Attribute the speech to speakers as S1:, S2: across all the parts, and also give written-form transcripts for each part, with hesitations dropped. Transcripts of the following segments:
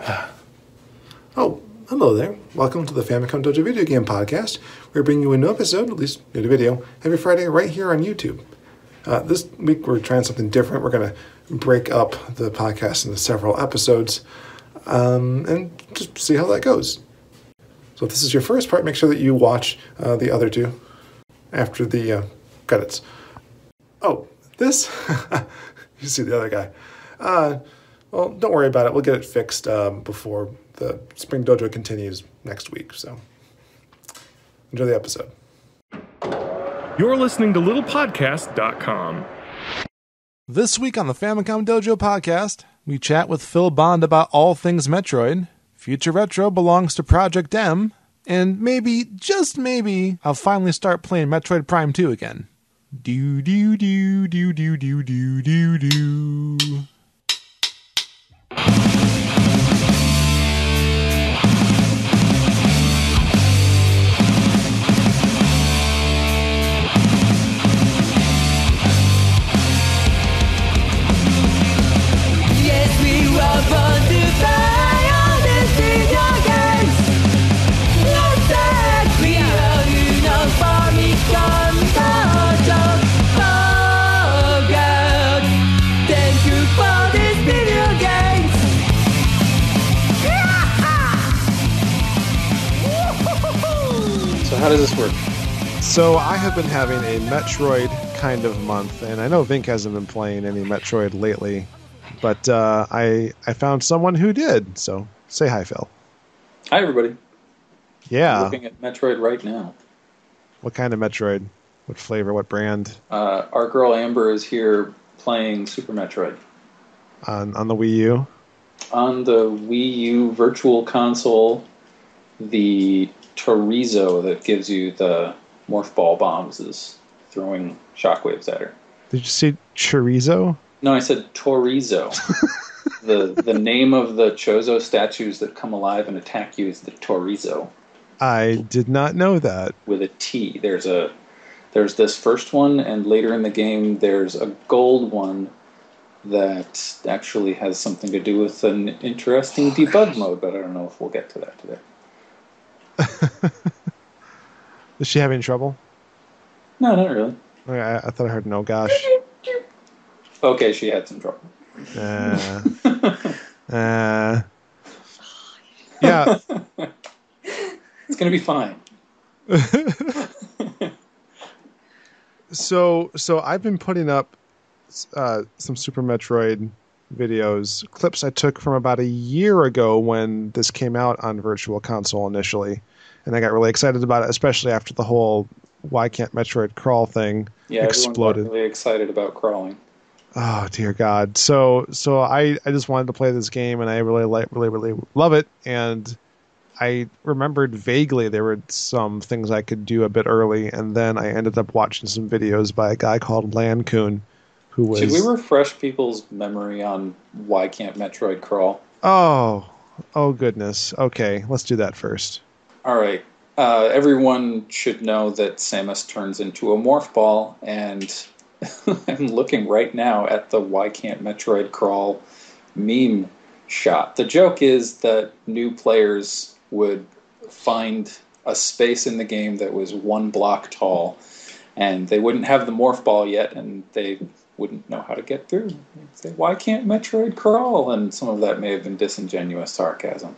S1: Oh, hello there. Welcome to the Famicom Dojo Video Game Podcast. We're bringing you a new episode, at least new video, every Friday right here on YouTube. This week we're trying something different. We're going to break up the podcast into several episodes and just see how that goes. So if this is your first part, make sure that you watch the other two after the credits. Oh, this? You see the other guy. Well, don't worry about it. We'll get it fixed before the Spring Dojo continues next week. So enjoy the episode.
S2: You're listening to littlepodcast.com.
S3: This week on the Famicom Dojo podcast, we chat with Phil Bond about all things Metroid. Future Retro belongs to Project M. And maybe, just maybe, I'll finally start playing Metroid Prime 2 again. Do-do-do-do-do-do-do-do.
S4: How does this work?
S3: So I have been having a Metroid kind of month, and I know Vink hasn't been playing any Metroid lately, but I found someone who did. So say hi, Phil.
S4: Hi, everybody.
S3: Yeah.
S4: I'm looking at Metroid right now.
S3: What kind of Metroid? What flavor? What brand?
S4: Our girl Amber is here playing Super Metroid.
S3: On the Wii U?
S4: On the Wii U Virtual Console, the Chorizo that gives you the morph ball bombs is throwing shockwaves at her.
S3: Did you say chorizo?
S4: No, I said Chorizo. the name of the Chozo statues that come alive and attack you is the Chorizo.
S3: I did not know that.
S4: With a T. There's this first one, and later in the game there's a gold one that actually has something to do with an interesting debug mode, but I don't know if we'll get to that today.
S3: Is she having trouble?
S4: No, not really.
S3: I thought I heard no gosh.
S4: Okay, she had some trouble.
S3: Yeah.
S4: It's gonna be fine.
S3: So I've been putting up some Super Metroid videos, clips I took from about a year ago when this came out on Virtual Console initially, and I got really excited about it, especially after the whole "Why can't Metroid crawl" thing exploded.
S4: Everyone got really excited about crawling.
S3: Oh dear God! So I just wanted to play this game, and I really love it. And I remembered vaguely there were some things I could do a bit early, and then I ended up watching some videos by a guy called Lancoon.
S4: Should we refresh people's memory on Why Can't Metroid Crawl?
S3: Oh goodness. Okay, let's do that first.
S4: All right. Everyone should know that Samus turns into a morph ball, and I'm looking right now at the Why Can't Metroid Crawl meme shot. The joke is that new players would find a space in the game that was one block tall, and they wouldn't have the morph ball yet, and they wouldn't know how to get through. They'd say, "Why can't Metroid crawl?" And some of that may have been disingenuous sarcasm.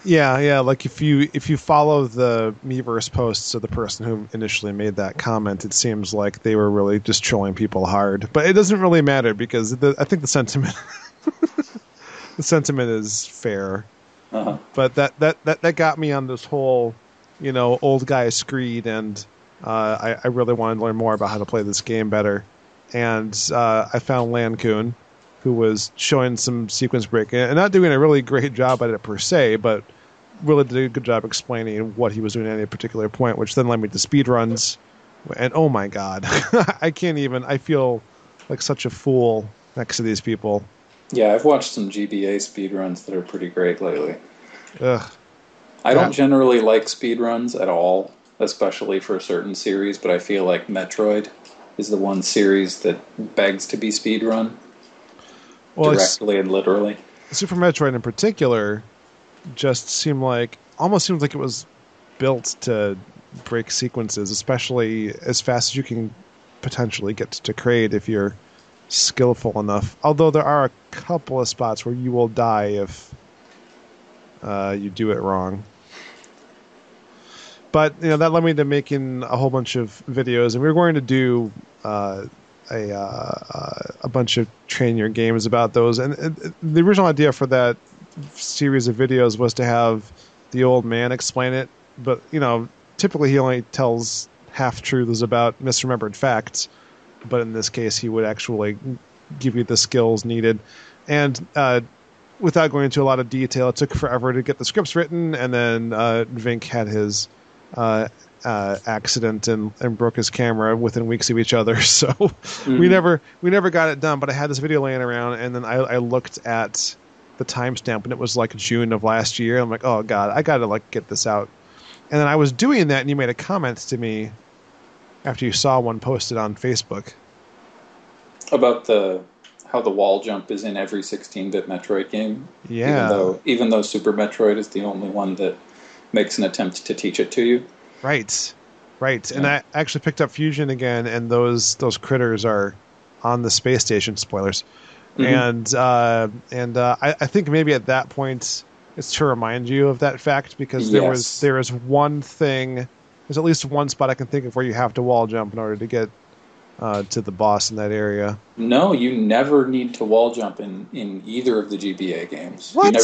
S3: Yeah. Like if you follow the Miiverse posts of the person who initially made that comment, it seems like they were really just trolling people hard. But it doesn't really matter because I think the sentiment is fair.
S4: Uh-huh.
S3: But that got me on this whole, old guy screed, and I really wanted to learn more about how to play this game better. And I found Lancoon, who was showing some sequence breaking and not doing a really great job at it per se, but really did a good job explaining what he was doing at any particular point, which then led me to speedruns. And oh my God, I feel like such a fool next to these people.
S4: Yeah, I've watched some GBA speedruns that are pretty great lately.
S3: Ugh.
S4: I don't generally like speedruns at all, especially for a certain series, but I feel like Metroid is the one series that begs to be speedrun, directly and literally.
S3: Super Metroid in particular just almost seems like it was built to break sequences, especially as fast as you can potentially get to Kraid if you're skillful enough. Although there are a couple of spots where you will die if you do it wrong. But that led me to making a whole bunch of videos, and we were going to do a bunch of train your games about those. And the original idea for that series of videos was to have the old man explain it, but typically he only tells half truths about misremembered facts. But in this case, he would actually give you the skills needed. And without going into a lot of detail, it took forever to get the scripts written, and then Vink had his accident and broke his camera within weeks of each other. So we never got it done. But I had this video laying around, and then I looked at the timestamp, and it was like June of last year. I'm like, oh god, I gotta get this out. And then I was doing that, and you made a comment to me after you saw one posted on Facebook
S4: about how the wall jump is in every 16-bit Metroid game.
S3: Yeah.
S4: Even though Super Metroid is the only one that makes an attempt to teach it to you.
S3: Right. Yeah. And I
S4: Yeah.
S3: actually picked up Fusion again, and those critters are on the space station. Spoilers.
S4: Mm-hmm.
S3: And I think maybe at that point it's to remind you of that fact, because there is one thing. There's at least one spot I can think of where you have to wall jump in order to get to the boss in that area.
S4: No, you never need to wall jump in either of the GBA games.
S3: What?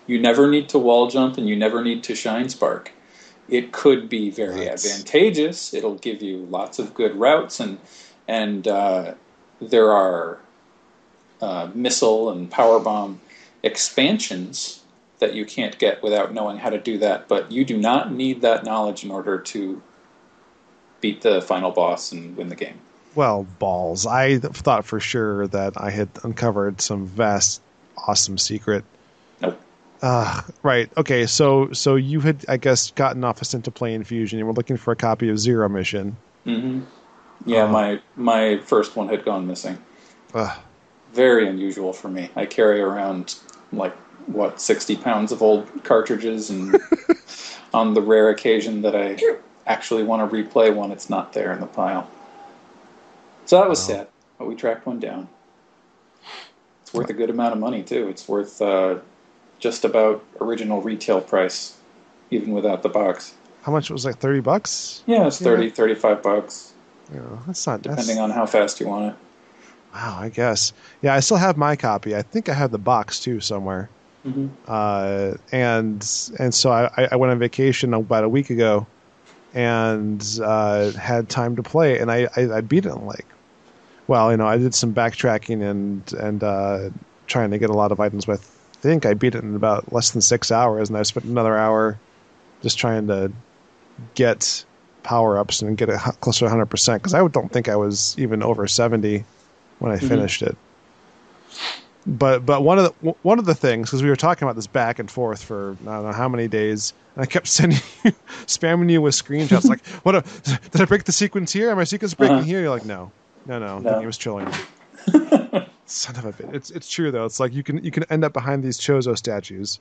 S4: You never need to wall jump, and you never need to shine spark. It could be very advantageous. It'll give you lots of good routes, and there are missile and power bomb expansions that you can't get without knowing how to do that. But you do not need that knowledge in order to beat the final boss and win the game.
S3: Well, balls. I thought for sure that I had uncovered some vast, awesome secret.
S4: Nope.
S3: Right. Okay, so you had, I guess, gotten off a stint to play Infusion and were looking for a copy of Zero Mission.
S4: Mm-hmm. Yeah, my first one had gone missing. Very unusual for me. I carry around, 60 pounds of old cartridges, and on the rare occasion that I actually want to replay one, it's not there in the pile. So that was sad, but we tracked one down. It's worth a good amount of money, too. It's worth just about original retail price, even without the box.
S3: How much? It was like $30?
S4: Yeah, it's $35.
S3: Yeah, that's not...
S4: Depending on how fast you want it.
S3: Wow, I guess. Yeah, I still have my copy. I think I have the box, too, somewhere.
S4: Mm-hmm.
S3: And so I went on vacation about a week ago and had time to play, and I beat it in I did some backtracking and trying to get a lot of items, but I think I beat it in about less than 6 hours, and I spent another hour just trying to get power-ups and get it closer to 100%, because I don't think I was even over 70 when I finished it. But one of the things, because we were talking about this back and forth for I don't know how many days, and I kept spamming you with screenshots like, did I break the sequence here? Am my sequence breaking here? You're like, no. The game was trolling me. Son of a bitch. It's true though. It's like you can end up behind these Chozo statues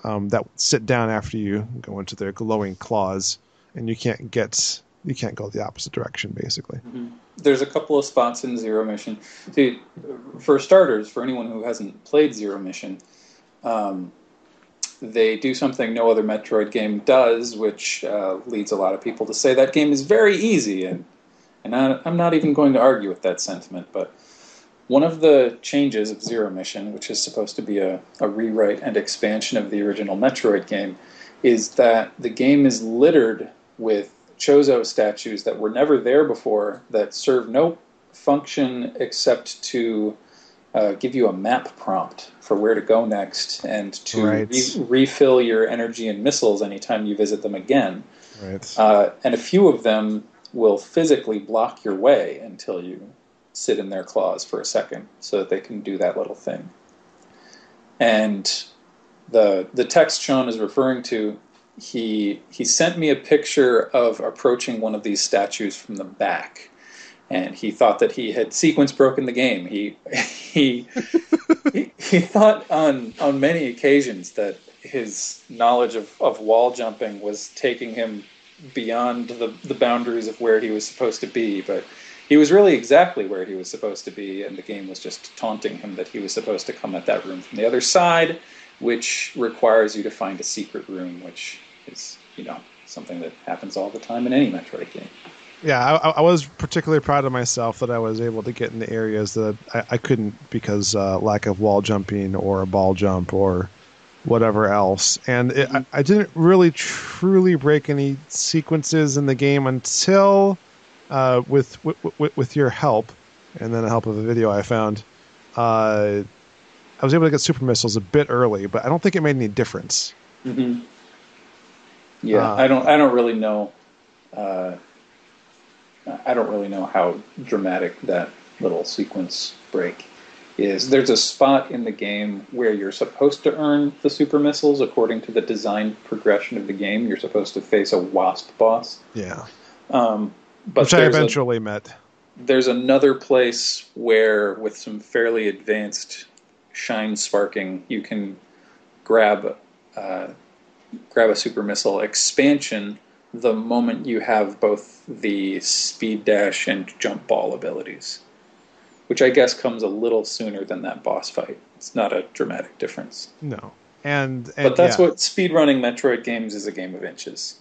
S3: that sit down after you go into their glowing claws, and you can't go the opposite direction basically.
S4: Mm-hmm. There's a couple of spots in Zero Mission. See, for starters, for anyone who hasn't played Zero Mission, they do something no other Metroid game does, which leads a lot of people to say that game is very easy, and I'm not even going to argue with that sentiment, but one of the changes of Zero Mission, which is supposed to be a rewrite and expansion of the original Metroid game, is that the game is littered with Chozo statues that were never there before, that serve no function except to give you a map prompt for where to go next, and to refill your energy and missiles anytime you visit them again.
S3: Right.
S4: And a few of them will physically block your way until you sit in their claws for a second so that they can do that little thing. And the text Sean is referring to, he sent me a picture of approaching one of these statues from the back, and he thought that he had sequence broken the game. He he thought on many occasions that his knowledge of wall jumping was taking him beyond the boundaries of where he was supposed to be, but he was really exactly where he was supposed to be, and the game was just taunting him that he was supposed to come at that room from the other side, which requires you to find a secret room, which is, something that happens all the time in any Metroid game.
S3: Yeah, I was particularly proud of myself that I was able to get into areas that I couldn't because lack of wall jumping or a ball jump or whatever else. And I didn't really truly break any sequences in the game until with your help, and then the help of a video I found. I was able to get super missiles a bit early, but I don't think it made any difference.
S4: Mm-hmm. Yeah, I don't really know. I don't really know how dramatic that little sequence break is. There's a spot in the game where you're supposed to earn the super missiles according to the design progression of the game. You're supposed to face a wasp boss.
S3: Yeah.
S4: But
S3: which I eventually met.
S4: There's another place where, with some fairly advanced shine sparking, you can grab a super missile expansion the moment you have both the speed dash and jump ball abilities, which I guess comes a little sooner than that boss fight. It's not a dramatic difference.
S3: No.
S4: But that's what speedrunning Metroid games is, a game of inches.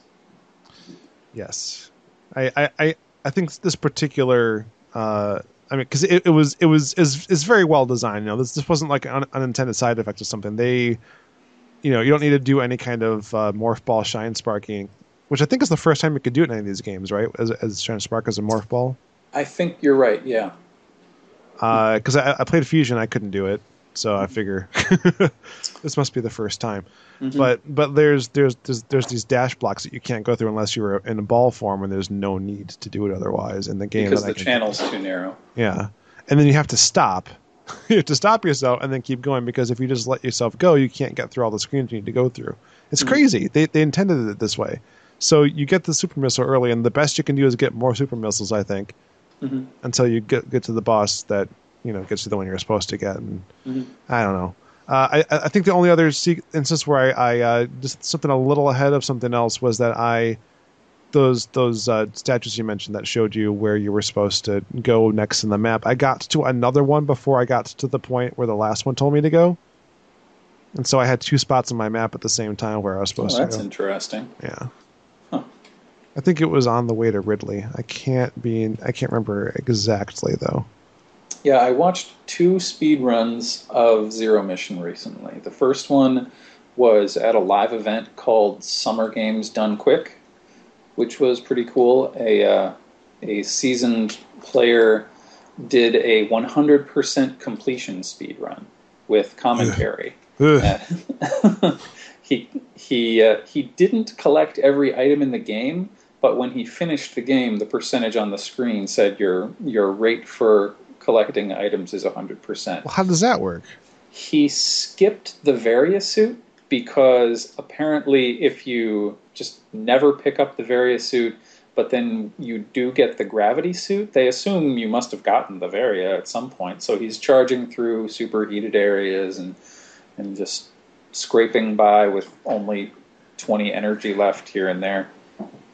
S3: Yes. I think this particular because it was very well designed. This wasn't like an unintended side effect or something. You don't need to do any kind of morph ball shine sparking, which I think is the first time you could do it in any of these games, right? As shine spark as a morph ball.
S4: I think you're right. Yeah.
S3: Because I played Fusion, I couldn't do it, so I figure this must be the first time. Mm-hmm. But there's these dash blocks that you can't go through unless you're in a ball form, and there's no need to do it otherwise in the game.
S4: Because the channel's too narrow.
S3: Yeah, and then you have to stop. You have to stop yourself and then keep going, because if you just let yourself go, you can't get through all the screens you need to go through. It's crazy. They intended it this way. So you get the super missile early, and the best you can do is get more super missiles, I think, until you get to the boss that gets you the one you're supposed to get. And I don't know. I think the only other instance where I just something a little ahead of something else was that those statues you mentioned that showed you where you were supposed to go next in the map, I got to another one before I got to the point where the last one told me to go. And so I had two spots on my map at the same time where I was supposed to go.
S4: That's interesting.
S3: Yeah.
S4: Huh.
S3: I think it was on the way to Ridley. I can't remember exactly though.
S4: Yeah, I watched 2 speed runs of Zero Mission recently. The first one was at a live event called Summer Games Done Quick, which was pretty cool. A seasoned player did a 100% completion speed run with commentary. He didn't collect every item in the game, but when he finished the game, the percentage on the screen said your rate for collecting items is 100%.
S3: Well, how does that work?
S4: He skipped the Varia suit because apparently if you just never pick up the Varia suit, but then you do get the gravity suit, they assume you must have gotten the Varia at some point. So he's charging through superheated areas and just scraping by with only 20 energy left here and there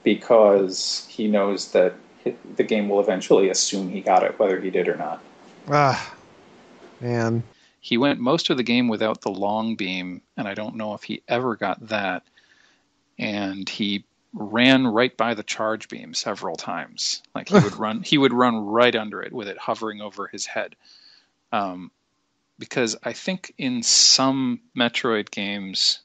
S4: because he knows that the game will eventually assume he got it, whether he did or not.
S3: Ah, man.
S5: He went most of the game without the long beam, and I don't know if he ever got that. And he ran right by the charge beam several times. Like he would run right under it with it hovering over his head. Because I think in some Metroid games,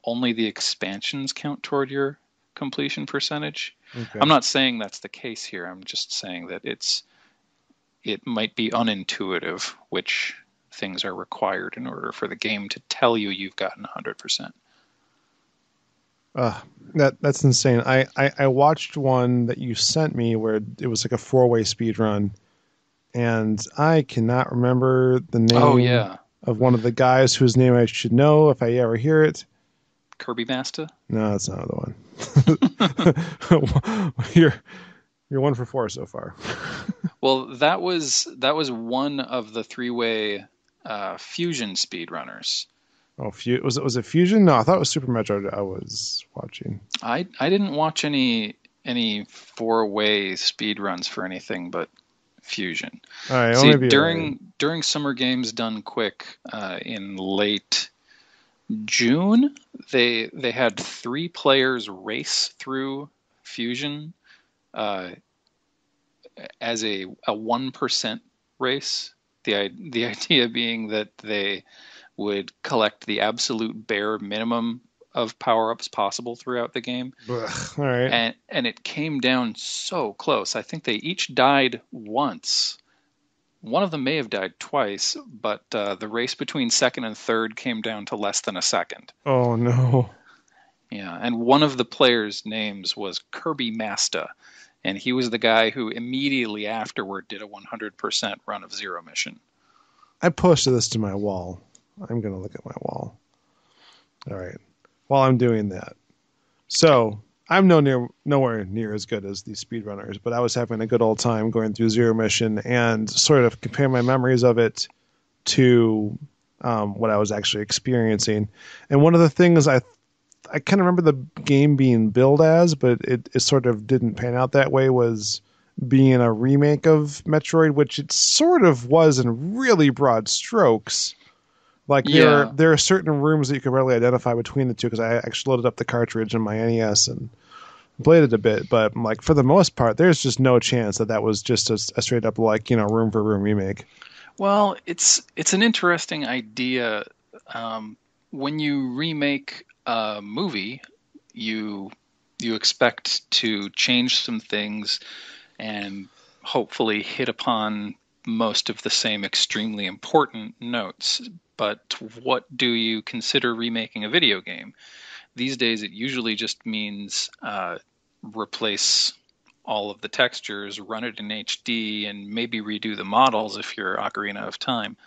S5: only the expansions count toward your completion percentage. Okay. I'm not saying that's the case here. I'm just saying that it might be unintuitive which things are required in order for the game to tell you you've gotten 100%.
S3: That's insane. I watched one that you sent me where it was like a 4-way speed run, and I cannot remember the name of one of the guys whose name I should know if I ever hear it.
S5: Kirby Basta?
S3: No, that's not the one. You're 1 for 4 so far.
S5: Well, that was one of the 3-way Fusion speedrunners.
S3: Oh, was it Fusion? No, I thought it was Super Metroid I was watching.
S5: I didn't watch any 4-way speedruns for anything but Fusion.
S3: All right,
S5: See,
S3: maybe
S5: during Summer Games Done Quick in late June, they had 3 players race through Fusion as a 1% race. The idea being that they would collect the absolute bare minimum of power-ups possible throughout the game.
S3: Ugh, all right.
S5: And it came down so close. I think they each died once. One of them may have died twice, but the race between second and third came down to less than a second.
S3: Oh, no.
S5: Yeah, and one of the players' names was Kirby Masta, and he was the guy who immediately afterward did a 100% run of Zero Mission.
S3: I posted this to my wall. I'm going to look at my wall. All right. While I'm doing that. So, I'm nowhere near as good as these speedrunners, but I was having a good old time going through Zero Mission and sort of comparing my memories of it to what I was actually experiencing. And one of the things I kind of remember the game being billed as, but it sort of didn't pan out that way, was being a remake of Metroid, which it sort of was in really broad strokes. Like there are certain rooms that you could readily identify between the two, because I actually loaded up the cartridge in my NES and played it a bit. But like for the most part, there's just no chance that was just a straight up room for room remake.
S5: Well, it's an interesting idea. When you remake a movie, you expect to change some things and hopefully hit upon most of the same extremely important notes. But what do you consider remaking a video game? These days, it usually just means replace all of the textures, run it in HD, and maybe redo the models if you're Ocarina of Time.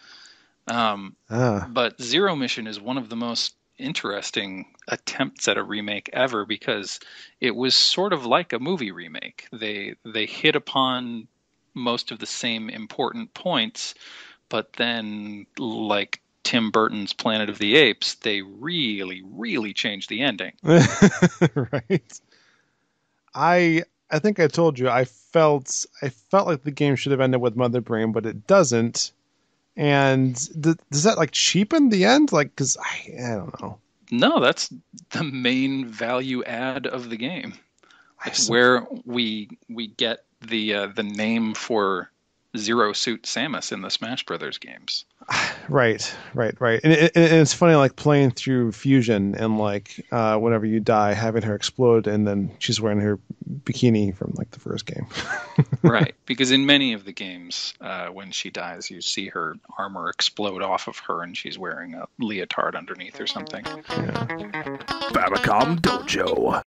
S5: But Zero Mission is one of the most interesting attempts at a remake ever, because it was sort of like a movie remake. They hit upon most of the same important points, but then, like Tim Burton's Planet of the Apes, they really, really changed the ending.
S3: Right. I think I told you I felt like the game should have ended with Mother Brain, but it doesn't. And does that cheapen the end? Because I don't know.
S5: No, that's the main value add of the game. It's where we get the name for Zero Suit Samus in the Smash Brothers games.
S3: Right. And it's funny, playing through Fusion and whenever you die, having her explode, and then she's wearing her bikini from the first game.
S5: Right, because in many of the games, when she dies, you see her armor explode off of her, and she's wearing a leotard underneath or something.
S3: Yeah.
S2: Famicom Dojo.